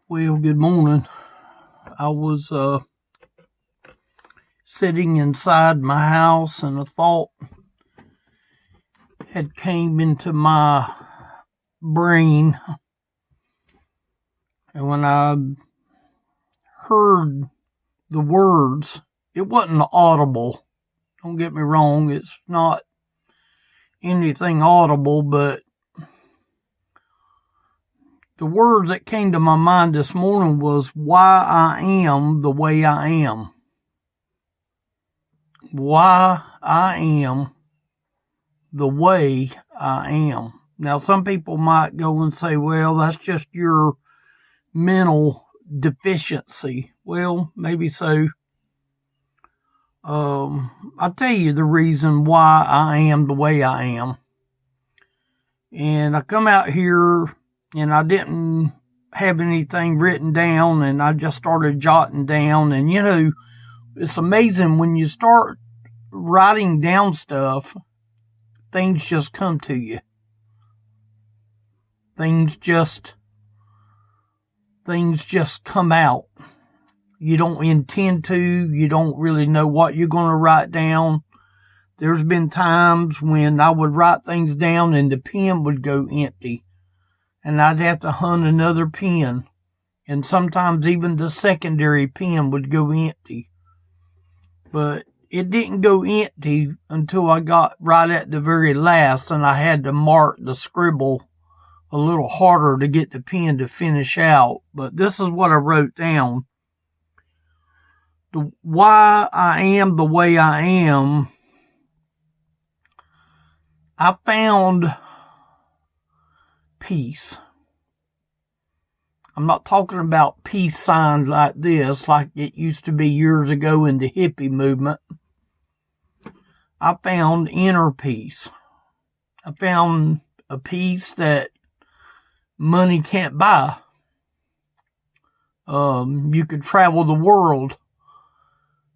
Well, good morning. I was sitting inside my house and a thought had came into my brain. And when I heard the words, it wasn't audible. Don't get me wrong, it's not anything audible, but the words that came to my mind this morning was why I am the way I am. Why I am the way I am. Now, some people might go and say, well, that's just your mental deficiency. Well, maybe so. I'll tell you the reason why I am the way I am. And I come out here and I didn't have anything written down, and I just started jotting down. And it's amazing when you start writing down stuff, things just come to you. Things just come out. You don't intend to. You don't really know what you're going to write down. There's been times when I would write things down and the pen would go empty, and I'd have to hunt another pen. And sometimes even the secondary pen would go empty. But it didn't go empty until I got right at the very last, and I had to mark the scribble a little harder to get the pen to finish out. But this is what I wrote down. Why I am the way I am. I found peace. I'm not talking about peace signs like this, like it used to be years ago in the hippie movement. I found inner peace. I found a peace that money can't buy. You could travel the world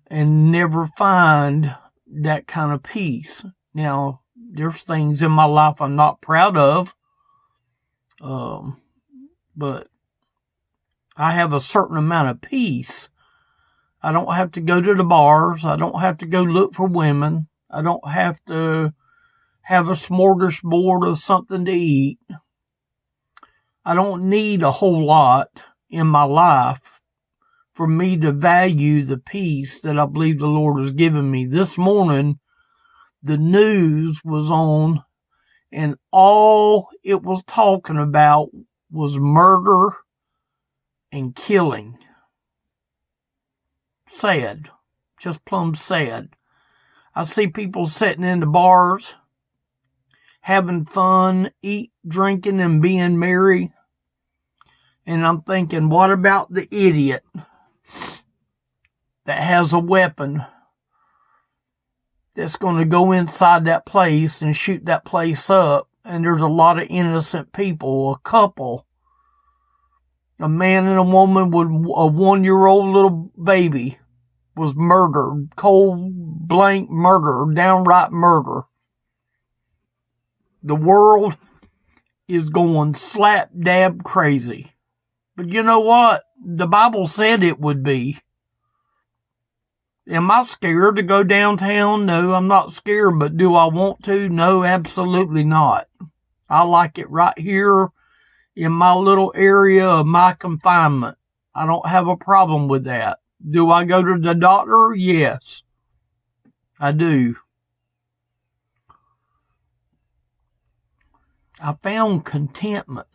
and never find that kind of peace. Now, there's things in my life I'm not proud of, but I have a certain amount of peace. I don't have to go to the bars. I don't have to go look for women. I don't have to have a smorgasbord of something to eat. I don't need a whole lot in my life for me to value the peace that I believe the Lord has given me. This morning, the news was on, and all it was talking about was murder and killing. Sad. Just plumb sad. I see people sitting in the bars, having fun, drinking, and being merry. And I'm thinking, what about the idiot that has a weapon that's going to go inside that place and shoot that place up? And there's a lot of innocent people, a couple, a man and a woman with a 1-year-old little baby was murdered, cold blank murder, downright murder. The world is going slap dab crazy. But you know what? The Bible said it would be. Am I scared to go downtown? No, I'm not scared, but do I want to? No, absolutely not. I like it right here in my little area of my confinement. I don't have a problem with that. Do I go to the doctor? Yes, I do. I found contentment.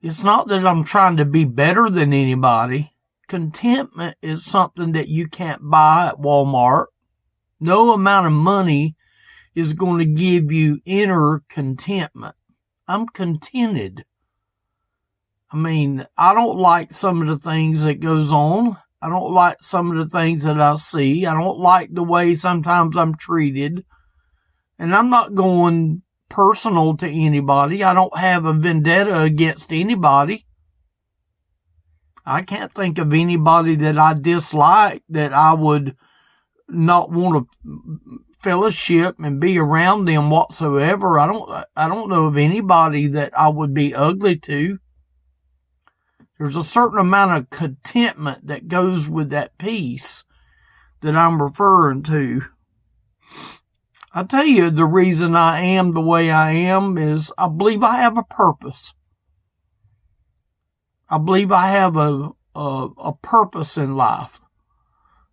It's not that I'm trying to be better than anybody. Contentment is something that you can't buy at Walmart. No amount of money is going to give you inner contentment. I'm contented. I mean, I don't like some of the things that goes on. I don't like some of the things that I see. I don't like the way sometimes I'm treated. And I'm not going personal to anybody. I don't have a vendetta against anybody. I can't think of anybody that I dislike that I would not want to fellowship and be around them whatsoever. I don't know of anybody that I would be ugly to. There's a certain amount of contentment that goes with that peace that I'm referring to. I tell you, the reason I am the way I am is I believe I have a purpose. I believe I have a purpose in life.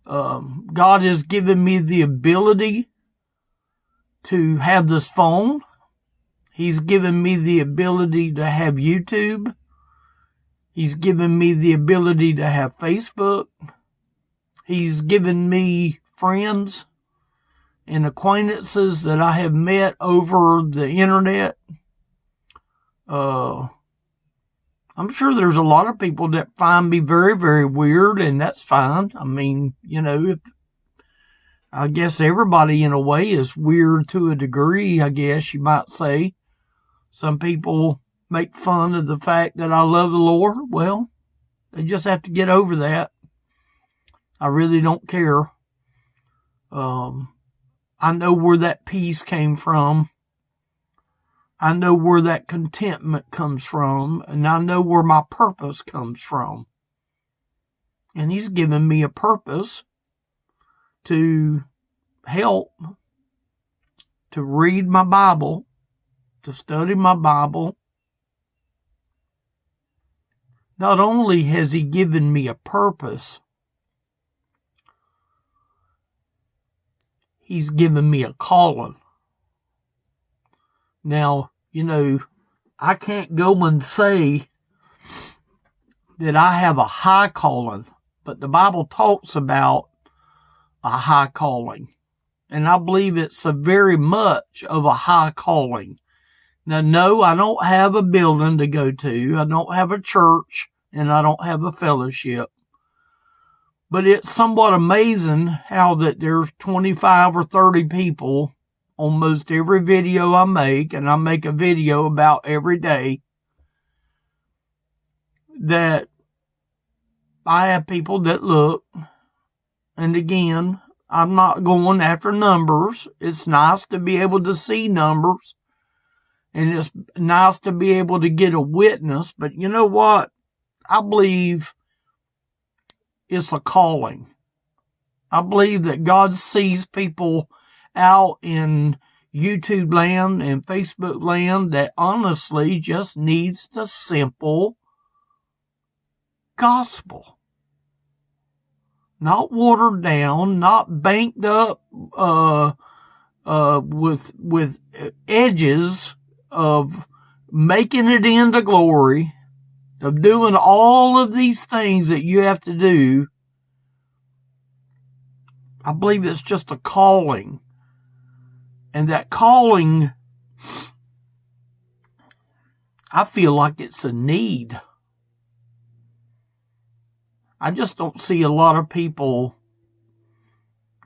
God has given me the ability to have this phone. He's given me the ability to have YouTube. He's given me the ability to have Facebook. He's given me friends and acquaintances that I have met over the internet. I'm sure there's a lot of people that find me very, very weird, and that's fine. I mean, I guess everybody in a way is weird to a degree, I guess you might say. Some people make fun of the fact that I love the Lord. Well, they just have to get over that. I really don't care. I know where that peace came from. I know where that contentment comes from, and I know where my purpose comes from. And He's given me a purpose to help, to read my Bible, to study my Bible. Not only has He given me a purpose, He's given me a calling. Now, I can't go and say that I have a high calling, but the Bible talks about a high calling. And I believe it's a very much of a high calling. Now, no, I don't have a building to go to. I don't have a church, and I don't have a fellowship. But it's somewhat amazing how that there's 25 or 30 people on most every video I make, and I make a video about every day, that I have people that look. And again, I'm not going after numbers. It's nice to be able to see numbers, and it's nice to be able to get a witness. But you know what? I believe it's a calling. I believe that God sees people out in YouTube land and Facebook land that honestly just needs the simple gospel. Not watered down, not banked up with edges of making it into glory, of doing all of these things that you have to do. I believe it's just a calling. And that calling, I feel like it's a need. I just don't see a lot of people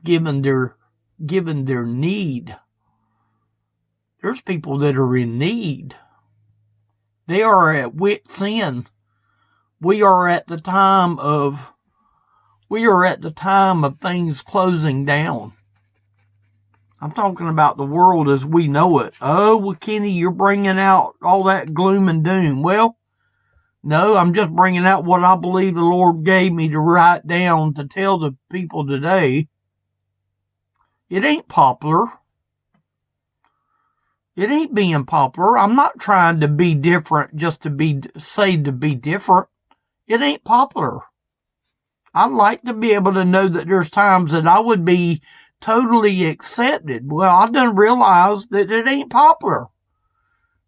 given their need. There's people that are in need. They are at wit's end. We are at the time of things closing down. I'm talking about the world as we know it. Oh, well, Kenny, you're bringing out all that gloom and doom. Well, no, I'm just bringing out what I believe the Lord gave me to write down to tell the people today. It ain't popular. It ain't being popular. I'm not trying to be different just to be different. It ain't popular. I'd like to be able to know that there's times that I would be totally accepted. Well, I done realized that it ain't popular.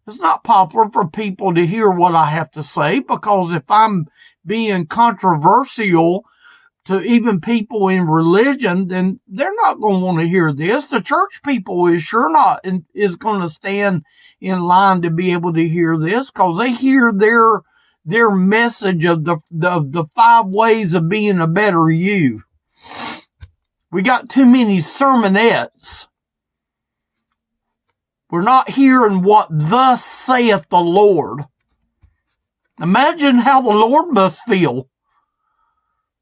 It's not popular for people to hear what I have to say, because if I'm being controversial to even people in religion, then they're not going to want to hear this. The church people is sure not is going to stand in line to be able to hear this, because they hear their message of the 5 ways of being a better you. We got too many sermonettes. We're not hearing what thus saith the Lord. Imagine how the Lord must feel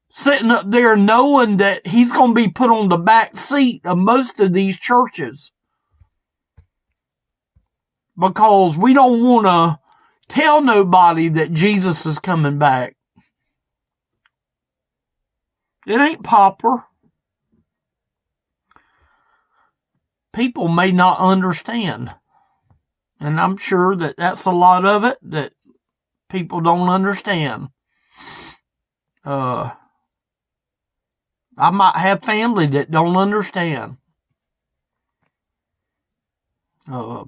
sitting up there knowing that He's going to be put on the back seat of most of these churches, because we don't want to tell nobody that Jesus is coming back. It ain't popular. People may not understand. And I'm sure that that's a lot of it that people don't understand. I might have family that don't understand. The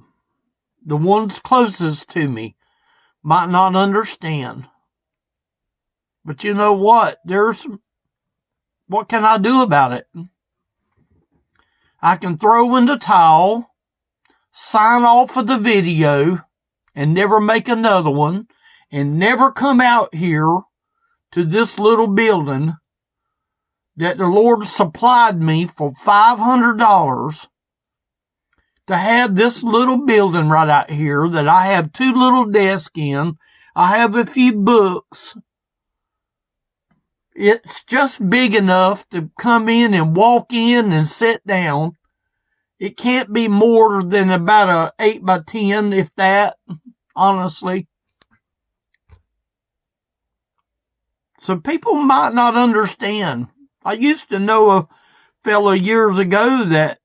ones closest to me might not understand. But you know what? What can I do about it? I can throw in the towel, sign off of the video, and never make another one, and never come out here to this little building that the Lord supplied me for $500 to have this little building right out here that I have 2 little desks in. I have a few books. It's just big enough to come in and walk in and sit down. It can't be more than about a 8 by 10, if that, honestly. So people might not understand. I used to know a fellow years ago that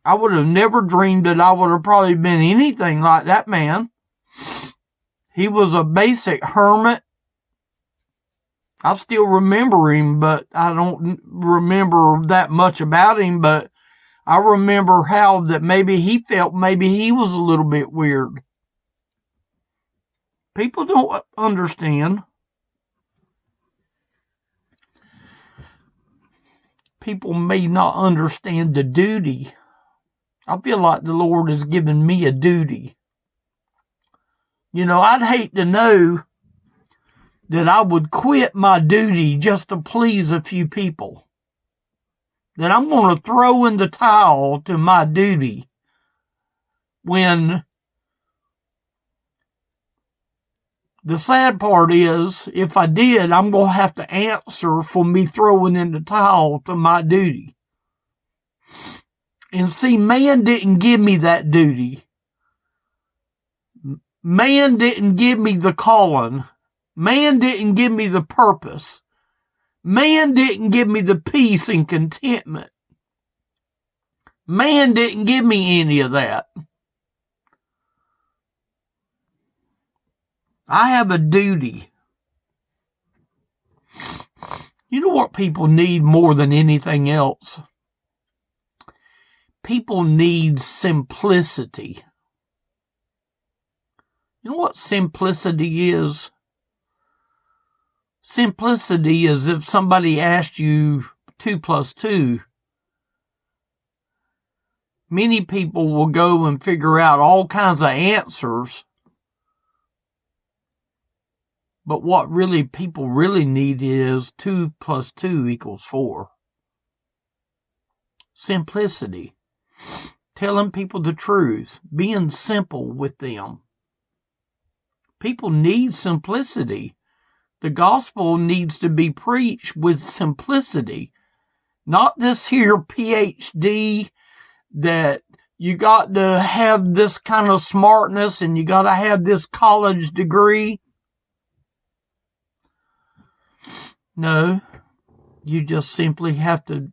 I would have never dreamed that I would have probably been anything like that man. He was a basic hermit. I still remember him, but I don't remember that much about him, but I remember how that maybe he felt maybe he was a little bit weird. People don't understand. People may not understand the duty. I feel like the Lord has given me a duty. You know, I'd hate to know that I would quit my duty just to please a few people. That I'm going to throw in the towel to my duty when the sad part is, if I did, I'm going to have to answer for me throwing in the towel to my duty. And see, man didn't give me that duty. Man didn't give me the calling. Man didn't give me the purpose. Man didn't give me the peace and contentment. Man didn't give me any of that. I have a duty. You know what people need more than anything else? People need simplicity. You know what simplicity is? Simplicity is if somebody asked you 2 plus 2. Many people will go and figure out all kinds of answers. But what people really need is 2 plus 2 equals 4. Simplicity. Telling people the truth. Being simple with them. People need simplicity. The gospel needs to be preached with simplicity. Not this here PhD that you got to have this kind of smartness and you got to have this college degree. No, you just simply have to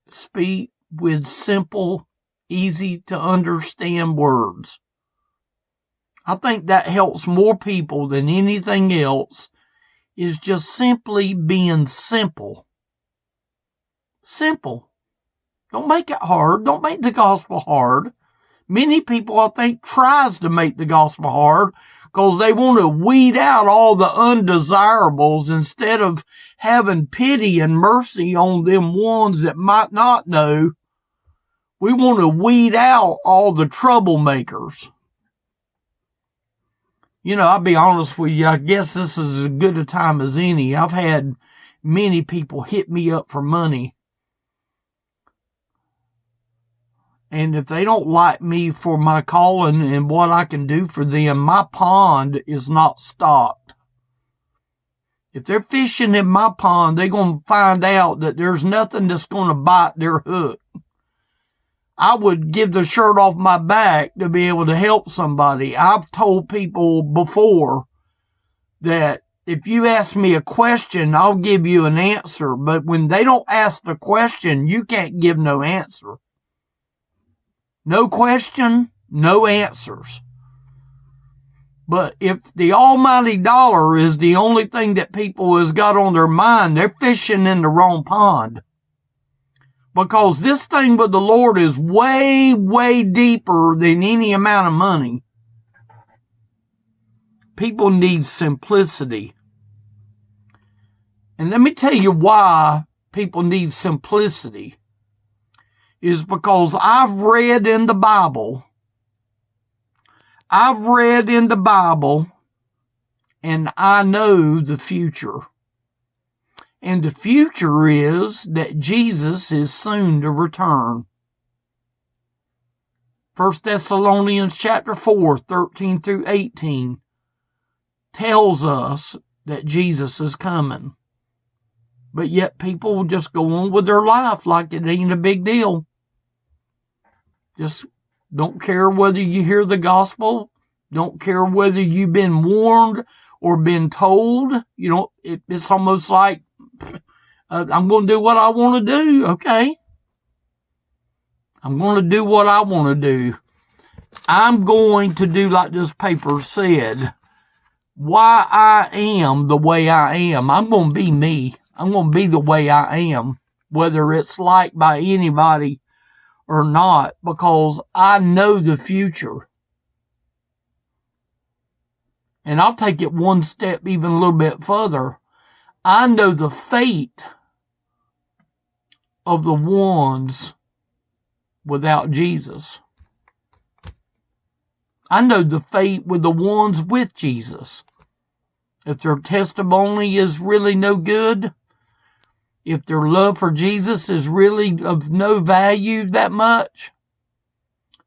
speak with simple, easy to understand words. I think that helps more people than anything else, is just simply being simple. Simple. Don't make it hard. Don't make the gospel hard. Many people, I think, tries to make the gospel hard because they want to weed out all the undesirables instead of having pity and mercy on them ones that might not know. We want to weed out all the troublemakers. You know, I'll be honest with you, I guess this is as good a time as any. I've had many people hit me up for money. And if they don't like me for my calling and what I can do for them, my pond is not stocked. If they're fishing in my pond, they're going to find out that there's nothing that's going to bite their hook. I would give the shirt off my back to be able to help somebody. I've told people before that if you ask me a question, I'll give you an answer. But when they don't ask the question, you can't give no answer. No question, no answers. But if the almighty dollar is the only thing that people has got on their mind, they're fishing in the wrong pond. Because this thing with the Lord is way, way deeper than any amount of money. People need simplicity. And let me tell you why people need simplicity. Is because I've read in the Bible, and I know the future. And the future is that Jesus is soon to return. 1 Thessalonians chapter 4, 13 through 18 tells us that Jesus is coming. But yet people will just go on with their life like it ain't a big deal. Just don't care whether you hear the gospel. Don't care whether you've been warned or been told. You know, it's almost like, I'm going to do what I want to do. Okay. I'm going to do what I want to do. I'm going to do like this paper said. Why I am the way I am. I'm going to be me. I'm going to be the way I am. Whether it's liked by anybody or not. Because I know the future. And I'll take it one step even a little bit further. I know the fate of the ones without Jesus. I know the fate with the ones with Jesus. If their testimony is really no good, if their love for Jesus is really of no value that much,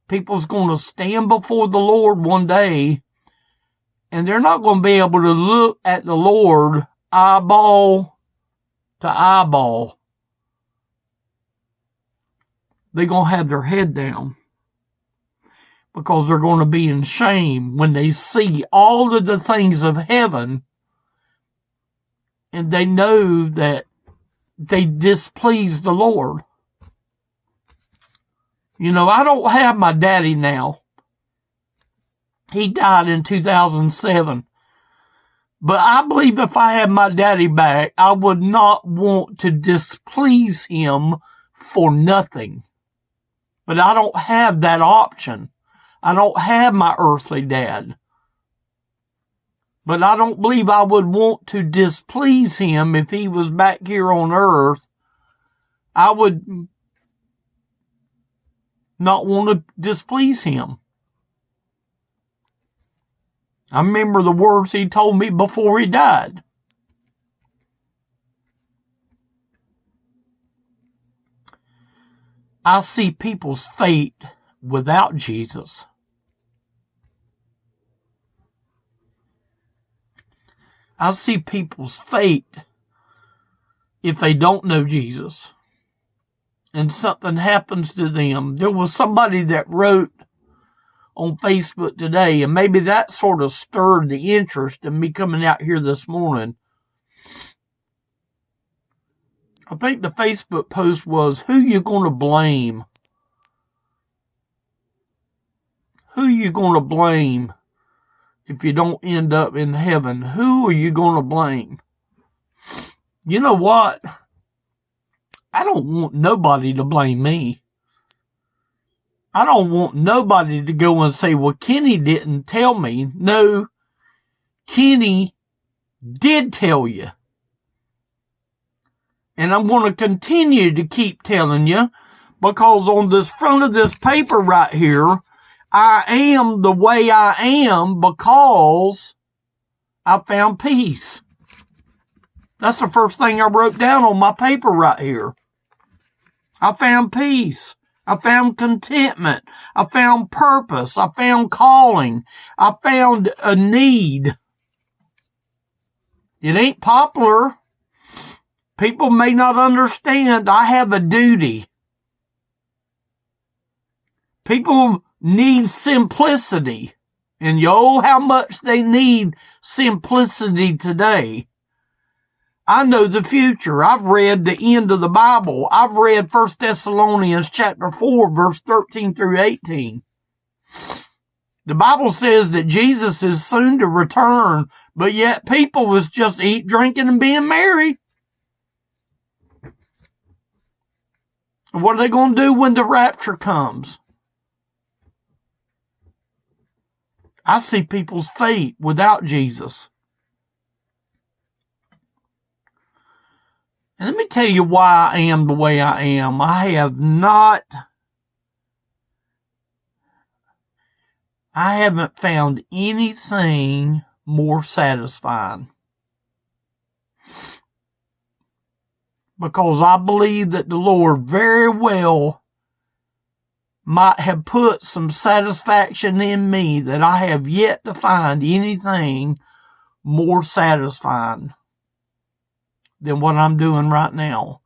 people's going to stand before the Lord one day, and they're not going to be able to look at the Lord eyeball to eyeball. They're going to have their head down because they're going to be in shame when they see all of the things of heaven and they know that they displeased the Lord. You know, I don't have my daddy now. He died in 2007. But I believe if I had my daddy back, I would not want to displease him for nothing. But I don't have that option. I don't have my earthly dad. But I don't believe I would want to displease him if he was back here on earth. I would not want to displease him. I remember the words he told me before he died. I see people's fate without Jesus. I see people's fate if they don't know Jesus and something happens to them. There was somebody that wrote on Facebook today, and maybe that sort of stirred the interest in me coming out here this morning. I think the Facebook post was, who you going to blame? Who you going to blame if you don't end up in heaven? Who are you going to blame? You know what? I don't want nobody to blame me. I don't want nobody to go and say, well, Kenny didn't tell me. No, Kenny did tell you. And I'm going to continue to keep telling you, because on this front of this paper right here, I am the way I am because I found peace. That's the first thing I wrote down on my paper right here. I found peace. I found contentment. I found purpose. I found calling. I found a need. It ain't popular. People may not understand. I have a duty. People need simplicity. And how much they need simplicity today. I know the future. I've read the end of the Bible. I've read 1 Thessalonians chapter 4, verse 13 through 18. The Bible says that Jesus is soon to return, but yet people was just eat, drinking, and being merry. What are they going to do when the rapture comes? I see people's fate without Jesus. And let me tell you why I am the way I am. I haven't found anything more satisfying. Because I believe that the Lord very well might have put some satisfaction in me that I have yet to find anything more satisfying than what I'm doing right now.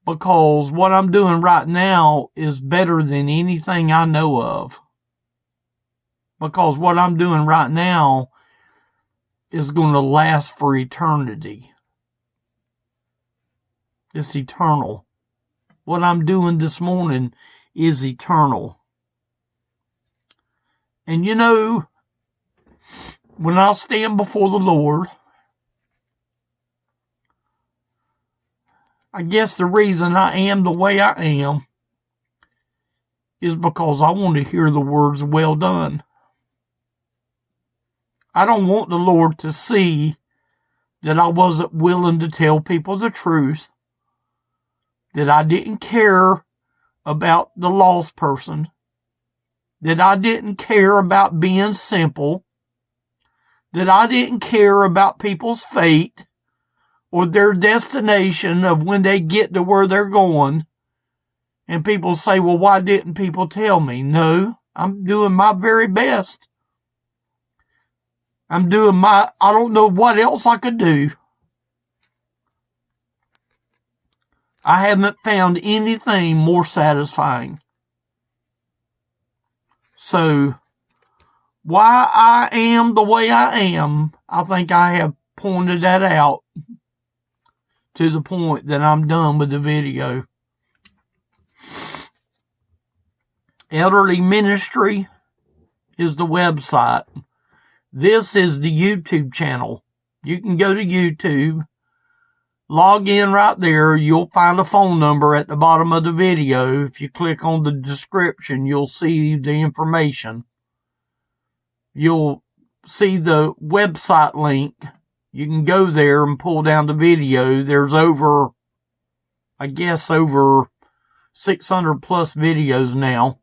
Because what I'm doing right now is better than anything I know of. Because what I'm doing right now is going to last for eternity. It's eternal. What I'm doing this morning is eternal. And when I stand before the Lord, I guess the reason I am the way I am is because I want to hear the words, well done. I don't want the Lord to see that I wasn't willing to tell people the truth, that I didn't care about the lost person, that I didn't care about being simple, that I didn't care about people's fate or their destination of when they get to where they're going. And people say, well, why didn't people tell me? No, I'm doing my very best. I don't know what else I could do. I haven't found anything more satisfying. So, why I am the way I am, I think I have pointed that out to the point that I'm done with the video. Elderly Ministry is the website. This is the YouTube channel. You can go to YouTube, log in right there. You'll find a phone number at the bottom of the video. If you click on the description, you'll see the information. You'll see the website link. You can go there and pull down the video. There's over 600 plus videos now.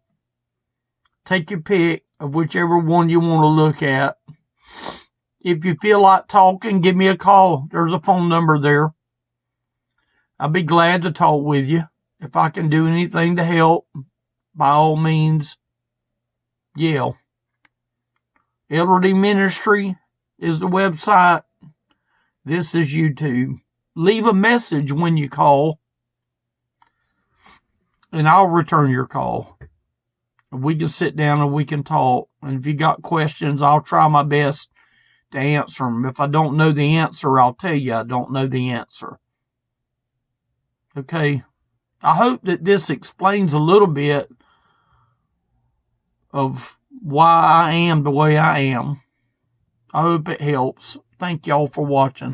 Take your pick of whichever one you want to look at. If you feel like talking, give me a call. There's a phone number there. I'll be glad to talk with you. If I can do anything to help, by all means, yell. Elderly Ministry is the website. This is YouTube. Leave a message when you call, and I'll return your call. We can sit down and we can talk. And if you got questions, I'll try my best to answer them. If I don't know the answer, I'll tell you I don't know the answer. Okay? I hope that this explains a little bit of why I am the way I am. I hope it helps. Thank y'all for watching.